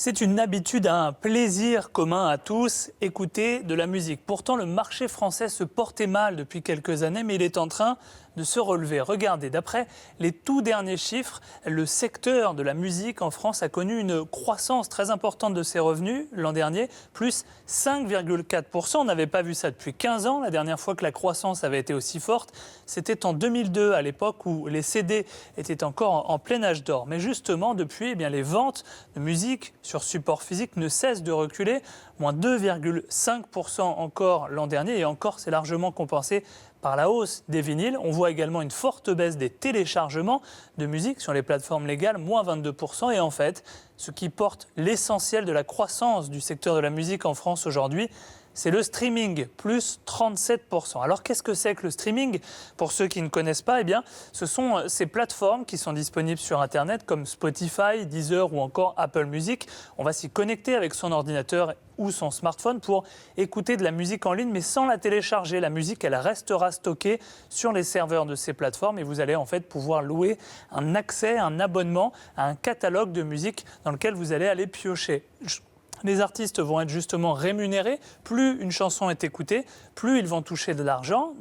C'est une habitude, un plaisir commun à tous, écouter de la musique. Pourtant, le marché français se portait mal depuis quelques années, mais il est en train de se relever. Regardez, d'après les tout derniers chiffres, le secteur de la musique en France a connu une croissance très importante de ses revenus l'an dernier, plus 5,4%. On n'avait pas vu ça depuis 15 ans. La dernière fois que la croissance avait été aussi forte, c'était en 2002, à l'époque où les CD étaient encore en plein âge d'or. Mais justement, depuis, les ventes de musique sur support physique ne cessent de reculer, moins 2,5% encore l'an dernier, et encore c'est largement compensé par la hausse des vinyles. On voit également une forte baisse des téléchargements de musique sur les plateformes légales, moins 22%. Et en fait, ce qui porte l'essentiel de la croissance du secteur de la musique en France aujourd'hui, c'est le streaming, plus 37%. Alors qu'est-ce que c'est que le streaming? Pour ceux qui ne connaissent pas, ce sont ces plateformes qui sont disponibles sur Internet comme Spotify, Deezer ou encore Apple Music. On va s'y connecter avec son ordinateur ou son smartphone pour écouter de la musique en ligne, mais sans la télécharger. La musique, elle restera stockée sur les serveurs de ces plateformes et vous allez en fait pouvoir louer un accès, un abonnement à un catalogue de musique dans lequel vous allez aller piocher. Les artistes vont être justement rémunérés. Plus une chanson est écoutée, plus ils vont toucher de l'argent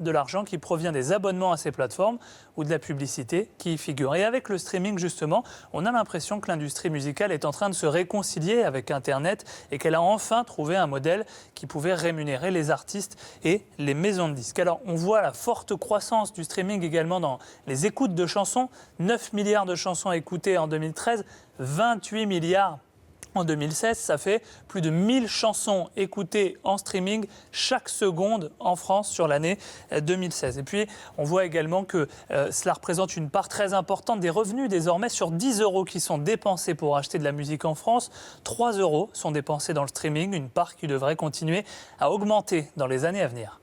qui provient des abonnements à ces plateformes ou de la publicité qui y figure. Et avec le streaming, justement, on a l'impression que l'industrie musicale est en train de se réconcilier avec Internet et qu'elle a enfin trouvé un modèle qui pouvait rémunérer les artistes et les maisons de disques. Alors, on voit la forte croissance du streaming également dans les écoutes de chansons. 9 milliards de chansons écoutées en 2013, 28 milliards en 2016, ça fait plus de 1000 chansons écoutées en streaming chaque seconde en France sur l'année 2016. Et puis, on voit également que cela représente une part très importante des revenus. Désormais, sur 10 € qui sont dépensés pour acheter de la musique en France, 3 € sont dépensés dans le streaming, une part qui devrait continuer à augmenter dans les années à venir.